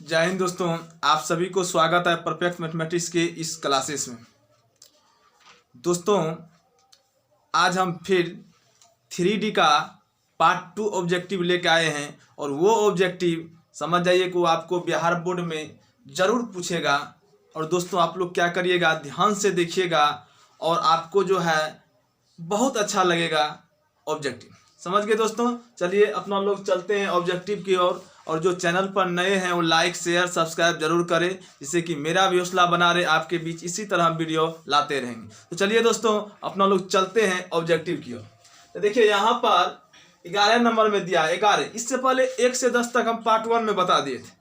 जय हिंद दोस्तों, आप सभी को स्वागत है परफेक्ट मैथमेटिक्स के इस क्लासेस में। दोस्तों आज हम फिर 3D का पार्ट 2 ऑब्जेक्टिव लेके आए हैं और वो ऑब्जेक्टिव समझ जाइए कि वो आपको बिहार बोर्ड में ज़रूर पूछेगा। और दोस्तों आप लोग क्या करिएगा, ध्यान से देखिएगा और आपको जो है बहुत अच्छा लगेगा ऑब्जेक्टिव। समझ गए दोस्तों? चलिए अपना लोग चलते हैं ऑब्जेक्टिव की ओर। और जो चैनल पर नए हैं वो लाइक शेयर सब्सक्राइब जरूर करें, जिससे कि मेरा भी हौसला बना रहे, आपके बीच इसी तरह वीडियो लाते रहेंगे। तो चलिए दोस्तों अपना लोग चलते हैं ऑब्जेक्टिव की ओर। तो देखिए यहाँ पर 11 नंबर में दिया 11। इससे पहले 1 से 10 तक हम पार्ट 1 में बता दिए थे,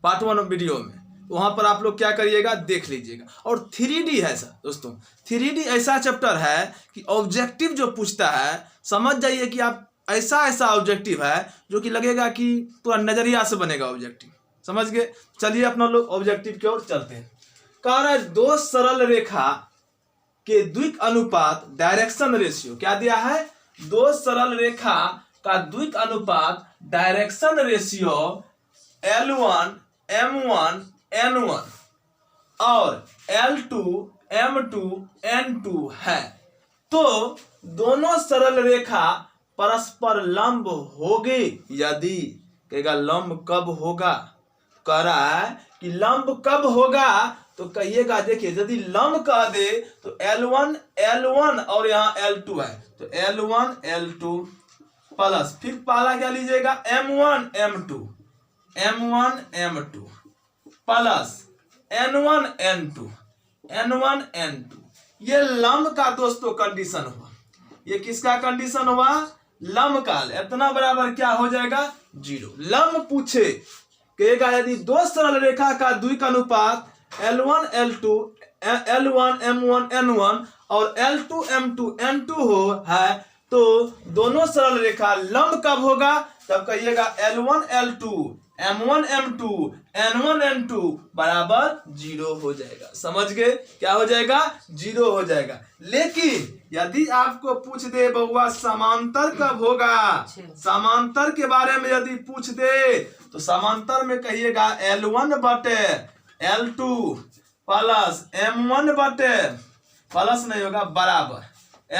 पार्ट 1 वीडियो में। वहाँ पर आप लोग क्या करिएगा, देख लीजिएगा। और 3D है सर दोस्तों, 3D ऐसा चैप्टर है कि ऑब्जेक्टिव जो पूछता है, समझ जाइए कि आप ऐसा ऑब्जेक्टिव है जो कि लगेगा कि पूरा नजरिया से बनेगा ऑब्जेक्टिव। समझ गए? चलिए अपना लोग ऑब्जेक्टिव की ओर चलते हैं। कह रहा है दो सरल रेखा के द्विक अनुपात डायरेक्शन रेशियो। क्या दिया है? दो सरल रेखा का द्विक अनुपात direction ratio L1 M1 N1 और L2 M2 N2 है, तो दोनों सरल रेखा परस्पर लंब होगी यदि। कहेगा लंब कब होगा, कह रहा है कि लंब कब होगा, तो कहिएगा देखिए यदि लंब कह दे तो L1 L1 और यहाँ L2 है, तो L1 L2 प्लस फिर पहला क्या लीजिएगा M1 M2 M1 M2 plus N1 N2 N1 N2। ये लंब का दोस्तों कंडीशन हुआ। ये किसका कंडीशन हुआ? लंब का। इतना बराबर क्या हो जाएगा? 0। लंब पूछे, कहेगा यदि दो सरल रेखा का द्विक अनुपात L1 L2 L1 M1 N1 और L2 M2 N2 हो है, तो दोनों सरल रेखा लंब कब होगा? तब कहिएगा L1 L2 M1 M2 N1 N2 बराबर 0 हो जाएगा। समझ गए? क्या हो जाएगा? 0 हो जाएगा। लेकिन यदि आपको पूछ दे बउआ समांतर कब होगा, समांतर के बारे में यदि पूछ दे तो समांतर में कहिएगा L1 बटे L2 प्लस M1 बटे, प्लस नहीं होगा, बराबर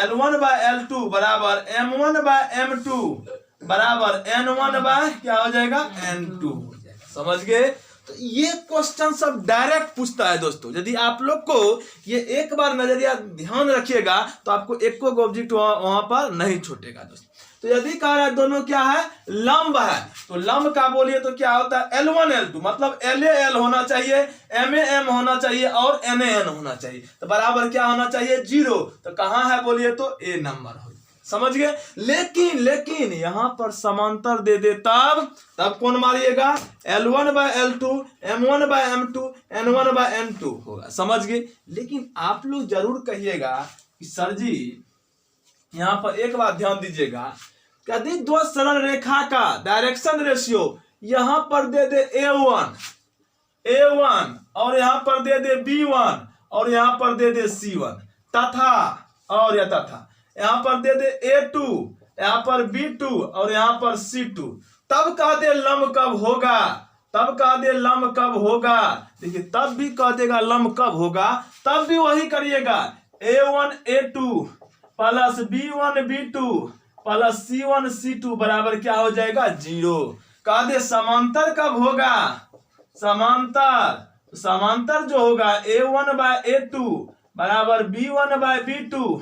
L1 बाय L2 बराबर M1 बाय M2 बराबर N1 बाय क्या हो जाएगा? N2 हो जाएगा। समझ गए? तो ये क्वेश्चन सब डायरेक्ट पूछता है दोस्तों। यदि आप लोग को ये एक बार नजरिया ध्यान रखिएगा तो आपको एक को ऑब्जेक्ट वहां पर नहीं छूटेगा दोस्तों। तो यदि कह रहा है दोनों क्या है? लंब है, तो लंब का बोलिए तो क्या होता है? L1 L2 मतलब LA L होना चाहिए, MA M होना चाहिए और NA N होना चाहिए, तो बराबर क्या होना चाहिए? 0। तो कहाँ है बोलिए तो A नंबर हो। समझ गए? लेकिन यहां पर समांतर दे दे तब कौन मारिएगा? L1 bye L2 M1 bye M2 N1 bye N2 होगा। समझ गए? लेकिन आप लोग जरूर कहिएगा कि सर जी यहां पर एक बात ध्यान दीजिएगा, यदि दो सरल रेखा का डायरेक्शन रेशियो यहां पर दे दे A1 और यहां पर दे दे B1 और यहां पर दे दे C1 तथा यहां पर दे दे A2 यहां पर B2 और यहां पर C2, तब कह दे लंब कब होगा, तब कह दे लंब कब होगा। देखिए तब भी कह देगा लंब कब होगा, तब भी वही करिएगा A1 A2 plus B1 B2 plus C1 C2 बराबर क्या हो जाएगा? 0। कह दे समांतर कब होगा, समांतर जो होगा A1 बाय A2 बराबर B1 बाय B2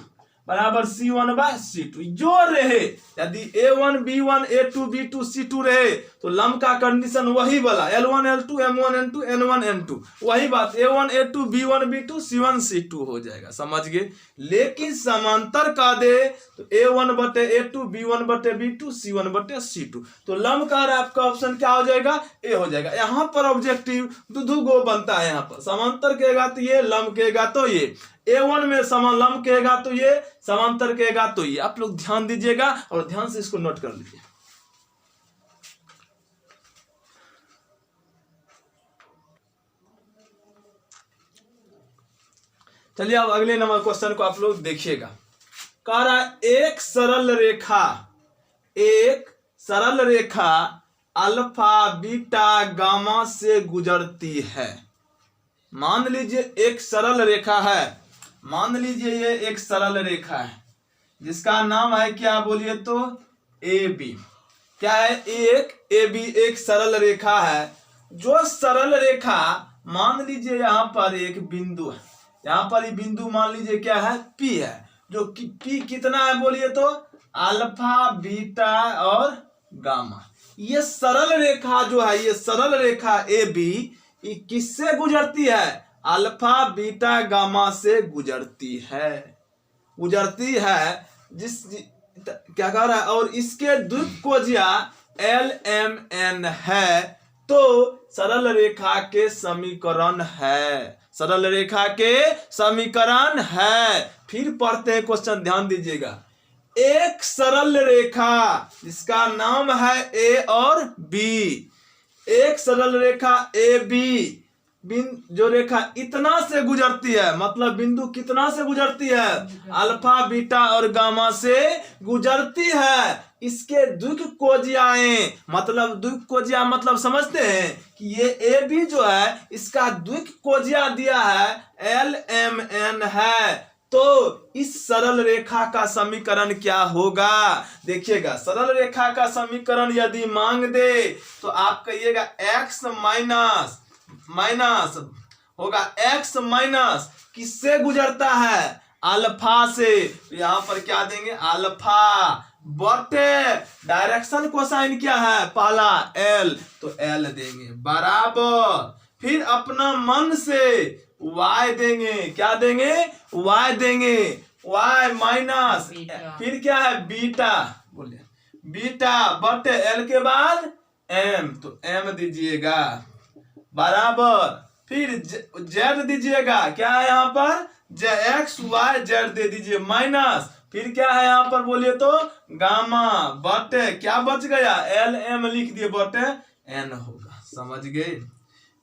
बराबर C1 बाय C2 जो रहे। यदि A1 B1 A2 B2 C2 रहे तो लंब का कंडीशन वही वाला L1 L2 M1 N2 N1 N2, वही बात A1 A2 B1 B2 C1 C2 हो जाएगा। समझ गए? लेकिन समांतर का दे तो A1 बटे A2 B1 बटे B2 C1 बटे C2, तो लंब का आपका ऑप्शन क्या हो जाएगा? A हो जाएगा। यहाँ पर ऑब्जेक्टिव दो गो बनता है। यहाँ पर समांतर कहेगा तो ये, लंब कहेगा तो ये। A1 में समान लंब कहेगा तो ये, समांतर कहेगा तो ये। आप लोग ध्यान दीजिएगा और ध्यान से इसको नोट कर लीजिए। चलिए अब अगले नंबर क्वेश्चन को आप लोग देखिएगा। कह रहा है एक सरल रेखा अल्फा बीटा गामा से गुजरती है। मान लीजिए एक सरल रेखा है, मान लीजिए ये एक सरल रेखा है जिसका नाम है क्या बोलिए तो ए बी। क्या है? एक ए बी एक सरल रेखा है। जो सरल रेखा मान लीजिए यहाँ पर एक बिंदु है, यहाँ पर ये बिंदु मान लीजिए क्या है पी है, जो कि पी कितना है बोलिए तो अल्फा बीटा और गामा। ये सरल रेखा जो है, ये सरल रेखा ए बी ये किससे गुजरती है? अल्फा बीटा गामा से गुजरती है, गुजरती है। क्या कह रहा है? और इसके द्विकोणीय एल एम एन है, तो सरल रेखा के समीकरण है, सरल रेखा के समीकरण है। फिर पढ़ते हैं क्वेश्चन, ध्यान दीजिएगा। एक सरल रेखा जिसका नाम है ए और बी, एक सरल रेखा ए बी जो रेखा इतना से गुजरती है, मतलब बिंदु कितना से गुजरती है? अल्फा बीटा और गामा से गुजरती है। इसके द्विकोणीय मतलब द्विकोणीय मतलब समझते हैं कि ये ए बी जो है इसका द्विकोणीय दिया है एल एम एन है। तो इस सरल रेखा का समीकरण क्या होगा? देखिएगा, सरल रेखा का समीकरण यदि मांग दे तो आप कहिएगा x माइनस होगा, x माइनस किससे गुजरता है? अल्फा से। तो यहाँ पर क्या देंगे? अल्फा बटे डायरेक्शन कोसाइन क्या है? पहला एल, तो एल देंगे बराबर। फिर अपना मन से y देंगे, क्या देंगे? y देंगे, y माइनस फिर क्या है? बीटा, बोलिए बीटा बटे एल के बाद m, तो m दीजिएगा बराबर। फिर z दीजिएगा, क्या है यहाँ पर? x y z दे दीजिए माइनस। फिर क्या है यहाँ पर बोलिए तो गामा बटे क्या बच गया? एल एम लिख दिए बटे n होगा। समझ गए?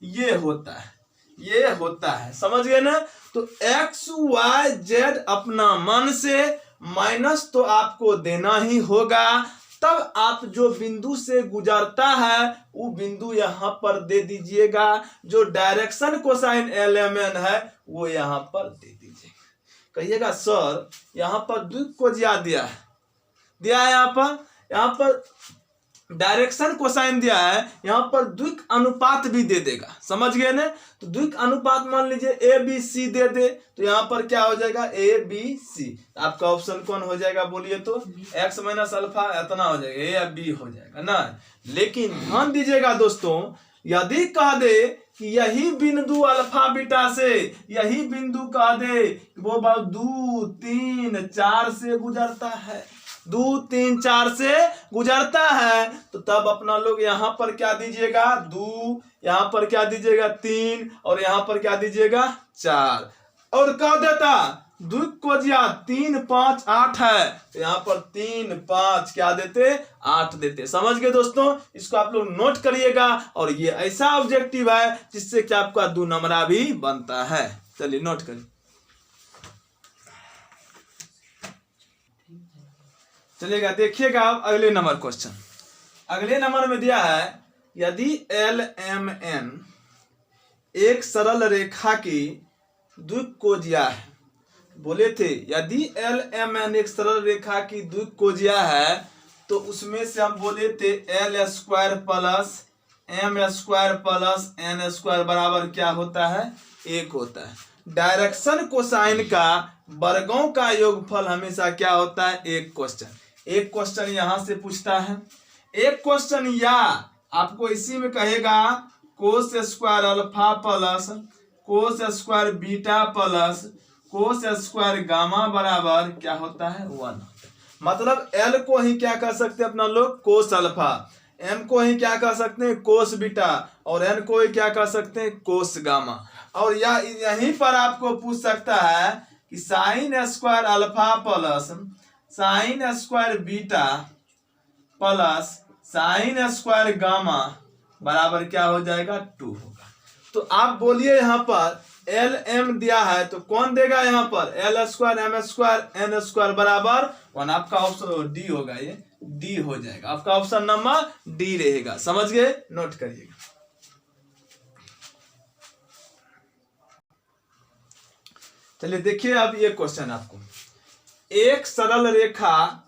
ये होता है, ये होता है, समझ गए ना? तो x y z अपना मन से माइनस तो आपको देना ही होगा, तब आप जो बिंदु से गुजरता है वो बिंदु यहाँ पर दे दीजिएगा। जो direction cosine L M N है वो यहाँ पर दे दीजिएगा। कहिएगा सर यहाँ पर द्विकोणीय दिया है यहाँ पर डायरेक्शन कोसाइन दिया है, यहाँ पर द्विक अनुपात भी दे देगा। समझ गए ना? तो द्विक अनुपात मान लीजिए ए बी सी दे दे, तो यहाँ पर क्या हो जाएगा? A B C. आपका ऑप्शन कौन हो जाएगा बोलिए तो? x माइनस अल्फा इतना हो जाएगा, ए या बी हो जाएगा ना। लेकिन ध्यान दीजिएगा दोस्तों, यदि कह दे कि यही बिंदु अल्फा बीटा से, यही बिंदु कह दे वो 2 3 4 से गुजरता है, 2 3 4 से गुजरता है, तो तब अपना लोग यहाँ पर क्या दीजिएगा? 2, यहाँ पर क्या दीजिएगा? 3, और यहाँ पर क्या दीजिएगा? 4। और कह देता द्विकोणीय 3 5 8 है, तो यहाँ पर 3 5 क्या देते? 8 देते। समझ गए दोस्तों? इसको आप लोग नोट करिएगा। और ये ऐसा ऑब्जेक्टिव है जिससे कि आपका 2 नंबरा भी बनता है। चलिए नोट करिए। चलिएगा, देखिएगा आप अगले नंबर क्वेश्चन। अगले नंबर में दिया है यदि एल एम एन एक सरल रेखा की द्विकोणीय है। बोले थे यदि एल एम एन एक सरल रेखा की द्विकोणीय है तो उसमें से हम बोले थे L square plus M square plus N square बराबर क्या होता है? 1 होता है। डायरेक्शन कोसाइन का वर्गों का योगफल हमेशा क्या होता है? एक क्वेश्चन यहां से पूछता है। एक क्वेश्चन या आपको इसी में कहेगा cos square alpha plus cos square beta plus cos square gamma बराबर क्या होता है? 1। मतलब एल को ही क्या कर सकते हैं अपना लोग? Cos alpha. एम को ही क्या कर सकते हैं? Cos beta. और एन को ही क्या कर सकते हैं? Cos gamma. और यहीं पर आपको पूछ सकता है कि sine square alpha plus sine square beta plus sine square gamma बराबर क्या हो जाएगा? 2 होगा। तो आप बोलिए यहाँ पर एल एम दिया है तो कौन देगा यहाँ पर? L square M square N square बराबर 1। आपका ऑप्शन डी होगा, ये डी हो जाएगा। आपका ऑप्शन नंबर डी रहेगा। समझ गए, नोट करिएगा। चलिए देखिए अब ये क्वेश्चन आपको, एक सरल रेखा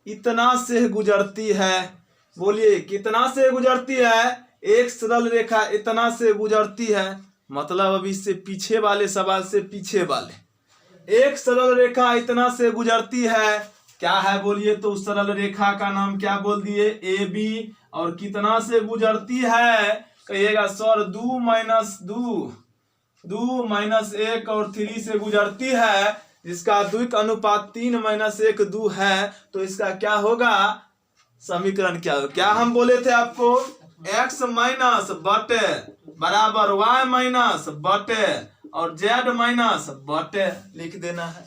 इतना से गुजरती है, बोलिए कितना से गुजरती है? एक सरल रेखा इतना से गुजरती है, मतलब अभी इससे पीछे वाले सवाल से पीछे वाले, एक सरल रेखा इतना से गुजरती है, क्या है बोलिए? तो उस सरल रेखा का नाम क्या बोल दिए? A B. और कितना से गुजरती है? कहिएगा सर 2 माइनस 1 और 3 से गुजरती है, जिसका द्विक अनुपात 3 माइनस 1 2 है। तो इसका क्या होगा? समीकरण क्या होगा? क्या हम बोले थे आपको? x माइनस बटे बराबर y माइनस बटे और z माइनस बटे लिख देना है।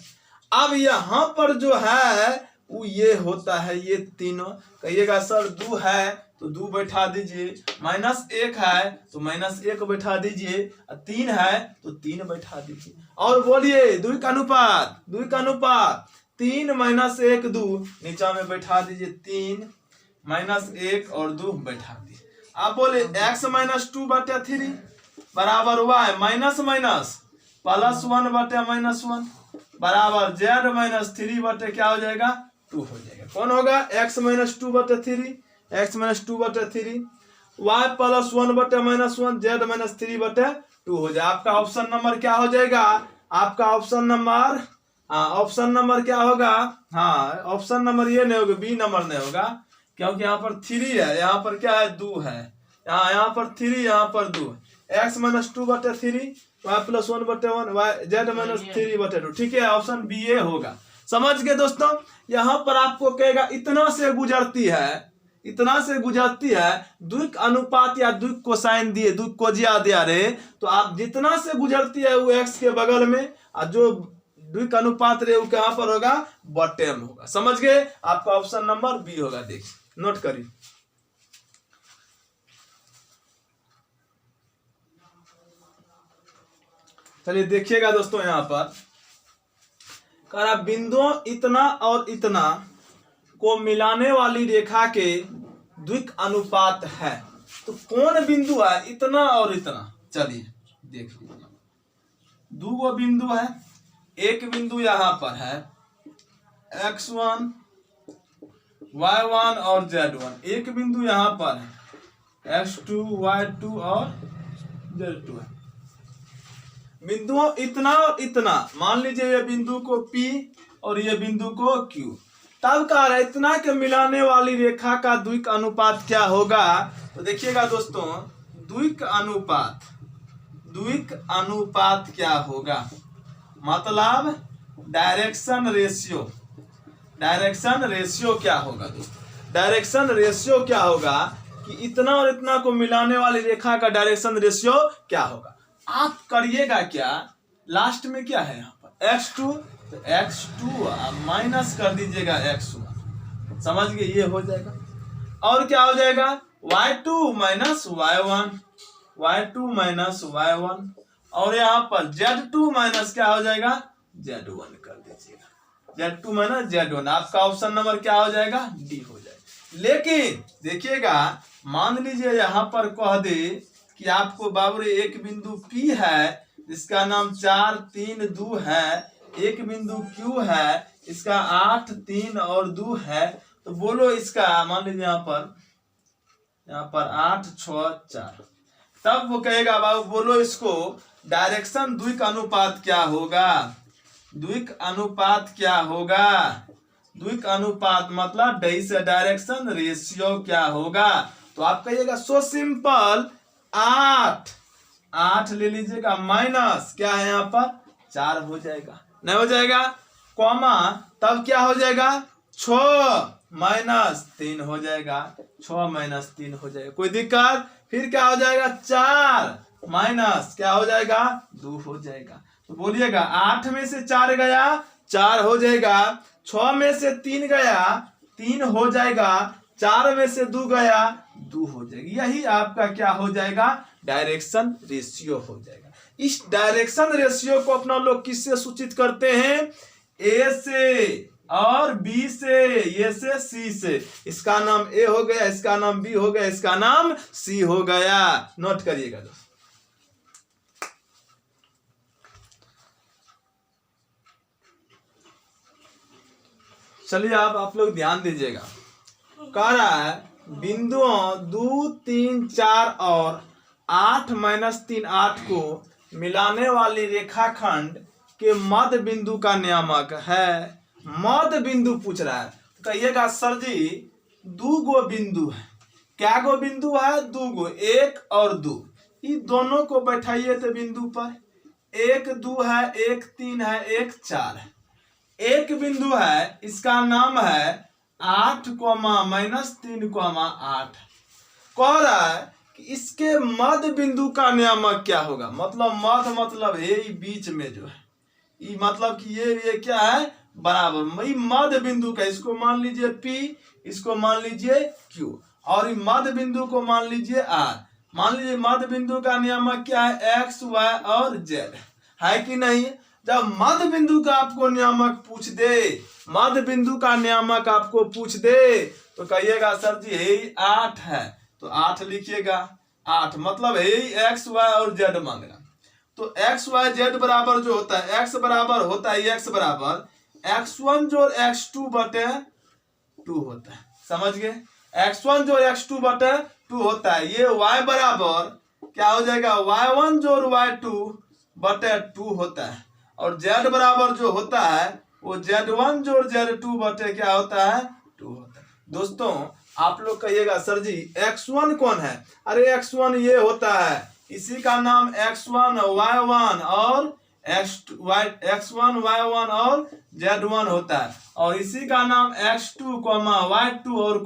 अब यहाँ पर जो है वो ये होता है, ये तीनों। कहिएगा सर 2 है तो 2 बैठा दीजिए, माइनस 1 है तो माइनस 1 बैठा दीजिए, 3 है तो 3 बैठा दीजिए। और बोलिए द्विक अनुपात 3 माइनस 1 2 नीचा में बैठा दीजिए, 3 माइनस 1 और 2 बैठा दीजिए। आप बोले x माइनस 2 बटे 3 बराबर y माइनस प्लस 1 बटे माइनस 1 बराबर z माइनस 3 बटे क्या हो जाएगा? 2 हो जाएगा। कौन होगा? x माइनस 2 बटे 3, x माइनस 2 बटे 3, y प्लस 1 बटे माइनस 1, z माइनस 3 बटे 2 हो जाए। आपका ऑप्शन नंबर क्या हो जाएगा? आपका ऑप्शन नंबर क्या होगा? हाँ, ऑप्शन नंबर ये नहीं होगा, बी नंबर नहीं होगा, क्योंकि यहाँ पर 3 है, यहाँ पर क्या है? 2 है, यहाँ पर 3, यहाँ पर 2 है। x माइनस 2 बटे 3, y प्लस 1 बटे 1, z माइनस 3 बटे 2। ठीक है, ऑप्शन बी ए होगा। समझ गए दोस्तों? यहाँ पर आपको कहेगा इतना से गुजरती है, द्विक अनुपात या द्विक कोसाइन दिए, द्विक कोजिया दिया रहे, तो आप जितना से गुजरती है वो x के बगल में, और जो द्विक अनुपात रहे वो कहाँ पर होगा? बटे में होगा। समझ गए? आपका ऑप्शन नंबर बी होगा। देखिए, नोट करिए। चलिए देखिएगा दोस्तों, यहाँ पर कह बिंदुओं इतना और इतना को मिलाने वाली रेखा के द्विक अनुपात है। तो कौन बिंदु है इतना और इतना? चलिए देख लीजिए, 2 बिंदु है। एक बिंदु यहाँ पर है x1 y1 और z1, एक बिंदु यहाँ पर है x2 y2 और z2 है। बिंदुओं इतना और इतना, मान लीजिए ये बिंदु को P और ये बिंदु को Q, तब कह रहा है इतना के मिलाने वाली रेखा का द्विक अनुपात क्या होगा? तो देखिएगा दोस्तों, द्विक अनुपात क्या होगा? मतलब डायरेक्शन रेशियो क्या होगा दोस्तों? डायरेक्शन रेशियो क्या होगा कि इतना और इतना को मिलाने वाली रेखा का डायरेक्शन रेशियो क्या होगा? आप करिएगा क्या, लास्ट में क्या है यहाँ पर? x2, तो x2 माइनस कर दीजिएगा x1। समझ गए? ये हो जाएगा। और क्या हो जाएगा? y2 माइनस y1, और यहाँ पर z2 माइनस क्या हो जाएगा? z1 कर दीजिएगा, z2 माइनस z1। आपका ऑप्शन नंबर क्या हो जाएगा? डी हो जाएगा। लेकिन देखिएगा, मान लीजिए यहाँ पर कह दे कि आपको बाबूरे एक बिंदु P है, इसका नाम 4 3 2 है, एक बिंदु Q है, इसका 8 3 और 2 है। तो बोलो इसका, मान लीजिए यहाँ पर 8 6 4, तब वो कहेगा बाबू बोलो इसको डायरेक्शन द्विक अनुपात क्या होगा? द्विक अनुपात क्या होगा? द्विक अनुपात मतलब डायरेक्शन रेशियो क्या होगा? तो आप कहिएगा सो सिंपल, 8 ले लीजिएगा, माइनस क्या है यहाँ पर? 4 हो जाएगा, नहीं हो जाएगा? कॉमा, तब क्या हो जाएगा? 6 माइनस 3 हो जाएगा, 6 माइनस 3 हो जाएगा। कोई दिक्कत? फिर क्या हो जाएगा? 4 माइनस क्या हो जाएगा? 2 हो जाएगा। तो बोलिएगा 8 में से 4 गया, 4 हो जाएगा, 6 में से 3 गया, 3 हो जाएगा, 4 में से 2 गया, 2 हो जाएगा। यही आपका क्या हो जाएगा? डायरेक्शन रेशियो हो जाएगा। इस डायरेक्शन रेशियो को अपना लोग किससे सूचित करते हैं? ए से। और बी से, ये से सी से, इसका नाम ए हो गया, इसका नाम बी हो गया, इसका नाम सी हो गया। नोट करिएगा दोस्तों। चलिए आप लोग ध्यान दीजिएगा। कह रहा है बिंदुओं 2, 3, 4 और 8 - 3, 8 को मिलाने वाली रेखाखंड के मध्य बिंदु का नियामक है। मध्य बिंदु पूछ रहा है, तो कहिएगा सर जी 2 गो बिंदु है। क्या गो बिंदु है? 2 गो, 1 और 2। ये दोनों को बैठाइए तो बिंदु पर 1 2 है, 1 3 है, 1 4 है। एक बिंदु है, इसका नाम है 8, -3, 8। कह रहा है कि इसके मध्य बिंदु का नियामक क्या होगा? मतलब मध्य मतलब है बीच में जो है, ये मतलब कि ये क्या है? बराबर। मध्य बिंदु का, इसको मान लीजिए P, इसको मान लीजिए Q, और मध्य बिंदु को मान लीजिए R। मान लीजिए मध्य बिंदु का नियामक क्या है? X, Y और Z है कि नहीं? जब मध्य बिंदु का आपको नियामक पूछ दे, मध्य बिंदु का नियामक आपको पूछ दे, तो कहिएगा सर जी यही 8 है, तो 8 लिखिएगा। 8 मतलब यही X, Y और Z मांग रहा। तो X, Y, Z बराबर जो होता है, X बराबर होता है, X बराबर X1 जोड़ X2 बटे 2 होता है। समझ गए? X1 जोड़ X2 बटे 2 होता है। ये Y बराबर क्या हो जाएगा? Y1 जोड़ Y2 बटे 2 होता है। और Z बराबर जो होता है वो Z1 जोड़ Z2 बटे क्या होता है? 2 होता है। दोस्तों आप लोग कहिएगा सर जी X1 कौन है? अरे X1 ये होता है, इसी का नाम X1 Y1 और X1 Y1 और Z1 होता है, और इसी का नाम X2 Y2 और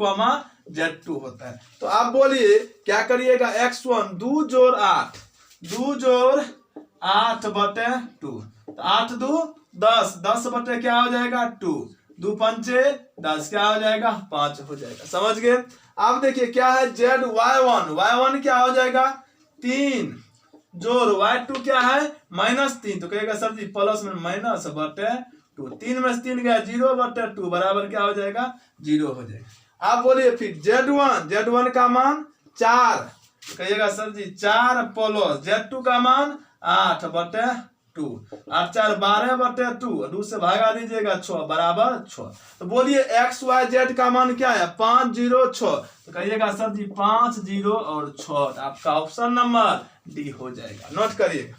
Z2 होता है। तो आप बोलिए क्या करिएगा? X1 2 जोड़ 8, 2 जोड़ 8 बटे 2, तो 8 2 10, 10 बटे क्या हो जाएगा? 2, 2 पंचे 10, क्या हो जाएगा? 5 हो जाएगा। समझ गए? अब देखिए क्या है? ZY1, Y1 क्या हो जाएगा? 3 जोड़ Y2 क्या है? -3, तो कहेगा सर जी प्लस में माइनस बटे 2, 3 में से 3 गया 0 बटे 2 बराबर क्या हो जाएगा? 0 हो जाएगा। आप बोलिए फिर Z1 का मान 4, तो कहिएगा सर जी 4 प्लस Z2 का मान 8 बटे 2, 8 4 12 बटे 2, 2 से भागा दीजिएगा 6 बराबर 6। तो बोलिए X Y Z का मान क्या है? 5 0 6, तो कहिएगा सर जी 5 0 और 6। आपका ऑप्शन नंबर डी हो जाएगा। नोट करिएगा।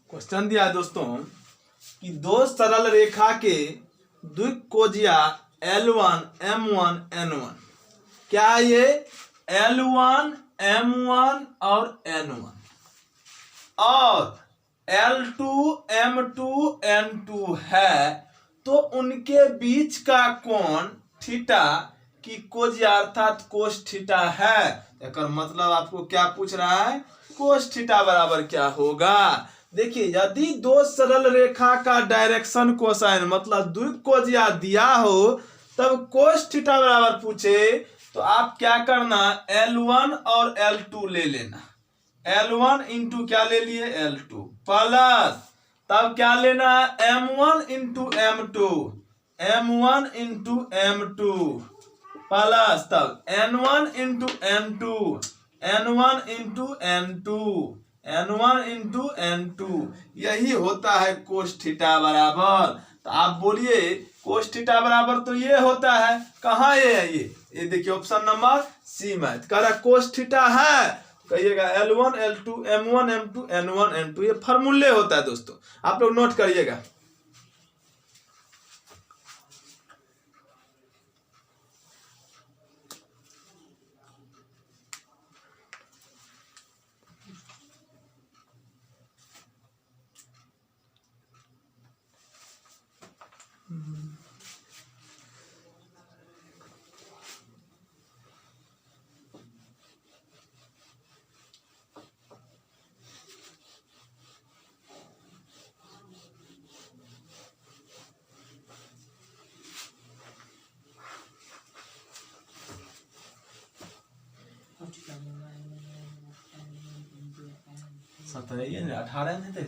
क्वेश्चन दिया है दोस्तों कि दो सरल रेखा के द्विकोणीय L1 M1 N1, क्या ये L1 M1 और N1 और L2 M2 N2 है, तो उनके बीच का कोण थीटा की कोण अर्थात कोस थीटा है। एक मतलब आपको क्या पूछ रहा है? कोस थीटा बराबर क्या होगा? देखिए यदि दो सरल रेखा का डायरेक्शन कोसाइन मतलब द्विकोणीय दिया हो, तब कोस थीटा बराबर पूछे तो आप क्या करना? L1 और L2 ले लेना। L1 इंटू क्या ले लिए? L2 प्लस तब क्या लेना है? M1 into M2, M1 into M2 plus तब N1 into N2, N1 into N2, N1 into N2। यही होता है कोस थीटा बराबर। तो आप बोलिए कोस थीटा बराबर तो ये होता है। कहाँ ये है? ये देखिए ऑप्शन नंबर सी में कह रहा कोस थीटा है, कहिएगा L1 L2 M1 M2 N1 N2। ये फॉर्मूले होता है दोस्तों, आप लोग नोट करिएगा। सत्रह 18 नहीं थे।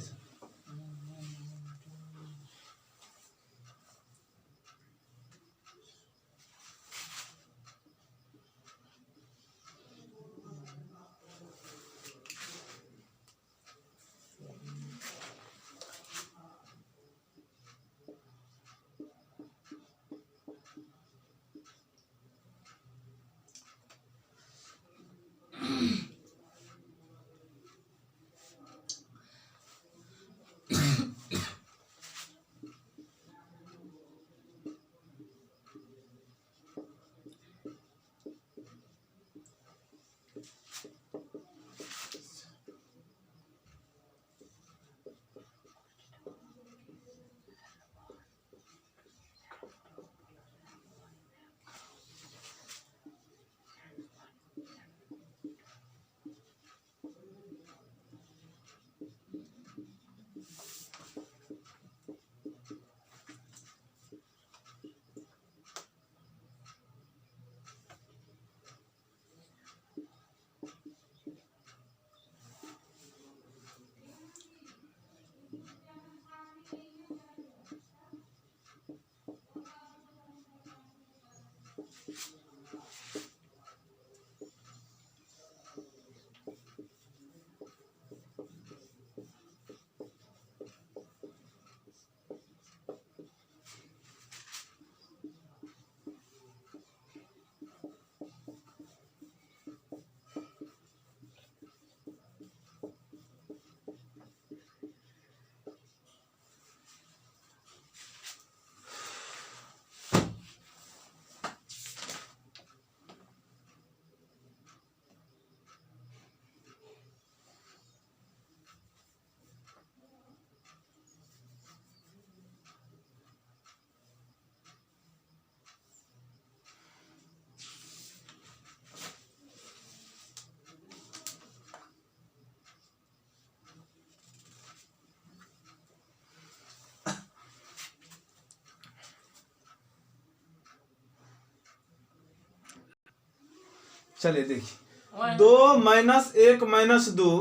चलिए देखिए 2 - 1 - 2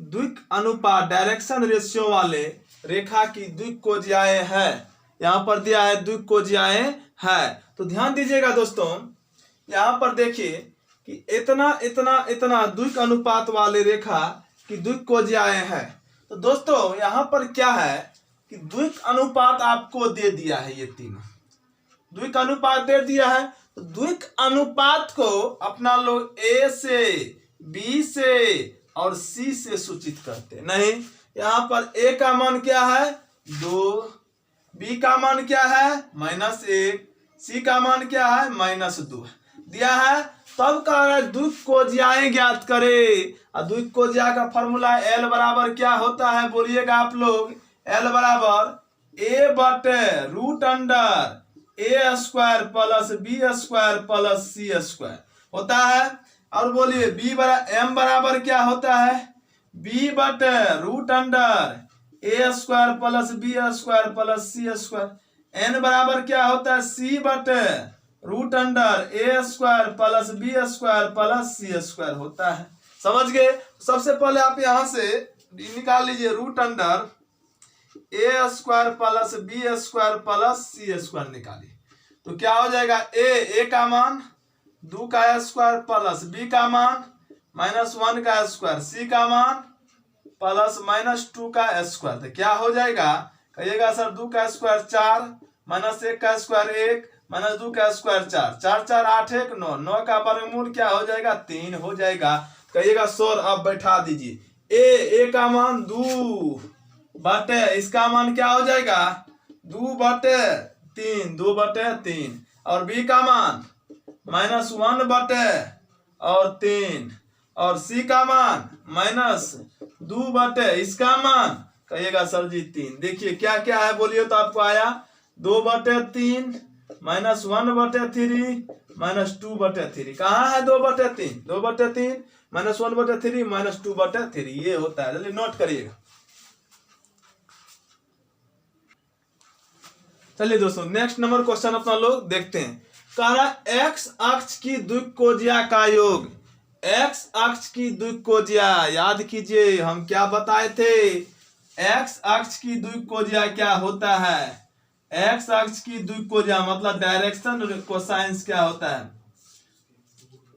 द्विक अनुपात डायरेक्शन रेशियो वाले रेखा की द्विक कोज्याएं है। यहाँ पर दिया है द्विक कोज्याएं है। तो ध्यान दीजिएगा दोस्तों, यहाँ पर देखिए कि इतना इतना इतना द्विक अनुपात वाले रेखा की द्विक कोज्याएं है। तो दोस्तों यहाँ पर क्या है कि द्विक अनुपात आपको दे दिया है, ये तीनों द्विक अनुपात दे दिया है। तो द्विक अनुपात को अपना लोग ए से, बी से और सी से सूचित करते नहीं। यहाँ पर ए का मान क्या है 2, बी का मान क्या है -1, सी का मान क्या है -2 दिया है। तब कह रहा है द्विक कोज्याएं ज्ञात करे। और द्विक कोज्या का फॉर्मूला एल बराबर क्या होता है बोलिएगा आप लोग। एल बराबर ए बटे root under A square plus B square plus C square होता है। और बोलिए एम बराबर क्या होता है बी बटे root under A square plus B square plus C square. N बराबर क्या होता है सी बटे root under A square plus B square plus C square होता है। समझ गए। सबसे पहले आप यहां से निकाल लीजिए root under A square plus B square plus C square निकालिए। तो क्या हो जाएगा ए का मान 2 का स्क्वायर प्लस बी का मान -1 का स्क्वायर, सी का मान प्लस -2 का स्क्वायर। तो क्या हो जाएगा कहिएगा सर 2 का स्क्वायर 4 -1 का स्क्वायर 1 -2 का स्क्वायर 4, 4 4 8 1 9, 9 का वर्गमूल क्या हो जाएगा 3 हो जाएगा। कहिएगा सर अब बैठा दीजिए ए का मान 2 बटे इसका मान क्या हो जाएगा 2 बटे 3 और बी का मान -1 बटे और 3 और सी का मान -2 बटे इसका मान कहिएगा सर जी 3। देखिए क्या क्या है बोलिए तो आपको आया 2 बटे 3 -1 बटे 3 -2 बटे 3। कहाँ है 2 बटे 3 2 बटे 3 -1 बटे 3 -2 बटे 3 ये होता है। चलिए नोट करिएगा। चलिए दोस्तों नेक्स्ट नंबर क्वेश्चन अपना लोग देखते हैं। कह रहा एक्स अक्ष की द्विक कोज्या का योग। एक्स अक्ष की द्विक कोज्या याद कीजिए हम क्या बताए थे। एक्स अक्ष की द्विक कोज्या क्या होता है। एक्स अक्ष की द्विक कोज्या मतलब डायरेक्शन कोसाइंस क्या होता है।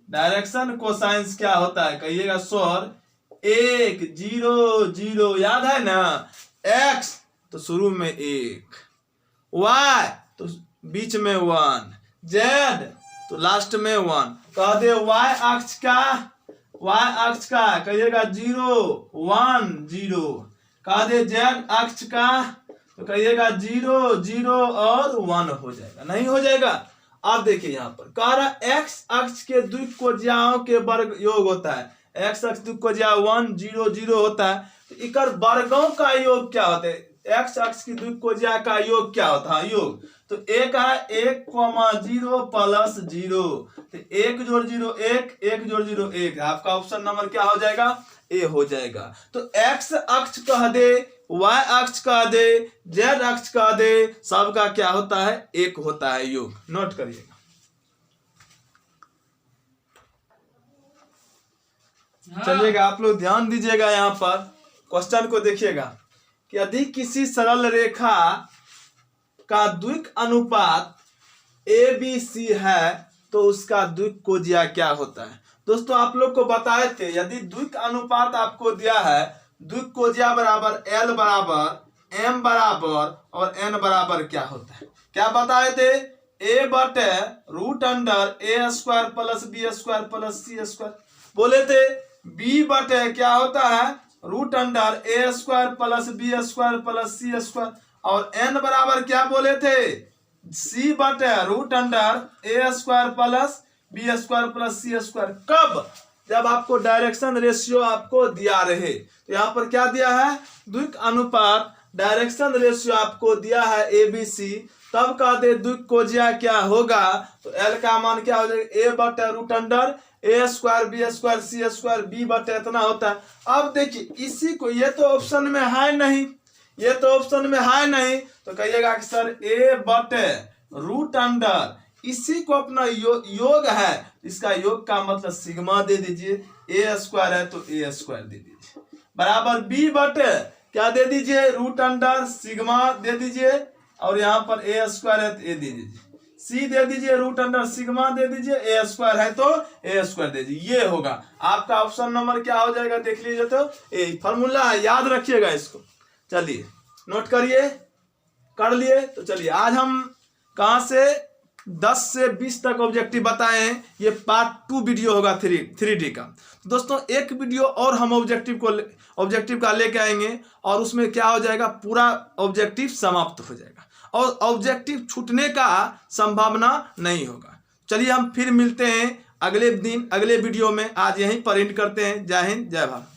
डायरेक्शन कोसाइंस क्या होता है कहिएगा सर 1 0 0 याद है ना। एक्स तो शुरू में 1, वाई तो बीच में 1, जेड तो लास्ट में 1। कह दे वाई अक्ष का कहिएगा 0 1 0। कह दे जेड अक्ष का तो कहिएगा 0 0 और 1 हो जाएगा नहीं हो जाएगा। अब देखिए यहाँ पर कह रहा एक्स अक्ष के द्विक कोज्याओं के वर्ग योग होता है। एक्स अक्ष द्विक कोज्या 1 0 0 होता है। तो इकर वर्गों का योग क्या होता है। एक्स अक्ष की द्विक कोज्या का योग क्या होता है योग। तो एक है 1, 0 प्लस 0 तो 1 जोड़ 0 1 1 जोड़ 0 1 आपका ऑप्शन नंबर क्या हो जाएगा ए हो जाएगा। तो एक्स अक्ष कह दे वाई अक्ष कह दे जेड अक्ष कह दे सबका क्या होता है 1 होता है योग। नोट करिएगा। चलिएगा आप लोग ध्यान दीजिएगा यहाँ पर क्वेश्चन को देखिएगा कि यदि किसी सरल रेखा का द्विक अनुपात ABC है तो उसका द्विक कोज्या क्या होता है। दोस्तों आप लोग को बताए थे यदि द्विक अनुपात आपको दिया है द्विक कोज्या बराबर L बराबर M बराबर और N बराबर क्या होता है क्या बताए थे A बटे root under A square plus B square plus C square बोले थे। B बटे क्या होता है root under A square plus B square plus C square और N बराबर क्या बोले थे C बटे root under A square plus B square plus C square. कब जब आपको डायरेक्शन रेशियो आपको दिया रहे। तो यहाँ पर क्या दिया है द्विक अनुपात डायरेक्शन रेशियो आपको दिया है ABC तब कह दे द्विक कोज्या क्या होगा। तो L का मान क्या हो जाएगा A बटे root under A square B square C square B बटे इतना होता है। अब देखिए इसी को ये तो ऑप्शन में है नहीं तो कहिएगा कि सर A बटे रूट अंडर इसी को अपना योग है, इसका योग का मतलब सिग्मा दे दीजिए, ए स्क्वायर है तो ए स्क्वायर दे दीजिए, बराबर बी बटे क्या दे दीजिए, रूट अंडर सिग्मा दे दीजिए, और यहाँ पर ए स्क्वायर है तो ए दे दीजिए, सी दे दीजिए, रूट अंडर सिग्मा दे दीजिए, ए स्क्वायर है तो ए स्क्वायर दे दीजिए। ये होगा आपका ऑप्शन नंबर क्या हो जाएगा, देख लीजिए तो ए फॉर्मूला है, याद रखिएगा इसको। चलिए नोट करिए, कर लिए। तो चलिए आज हम कहाँ से 10 से 20 तक ऑब्जेक्टिव बताए हैं, ये पार्ट 2 वीडियो होगा 3D का। तो दोस्तों एक वीडियो और हम ऑब्जेक्टिव का लेके आएंगे, और उसमें क्या हो जाएगा, पूरा ऑब्जेक्टिव समाप्त हो जाएगा और ऑब्जेक्टिव छूटने का संभावना नहीं होगा। चलिए हम फिर मिलते हैं अगले दिन अगले वीडियो में। आज यहीं पर एंड करते हैं। जय हिंद, जय भारत।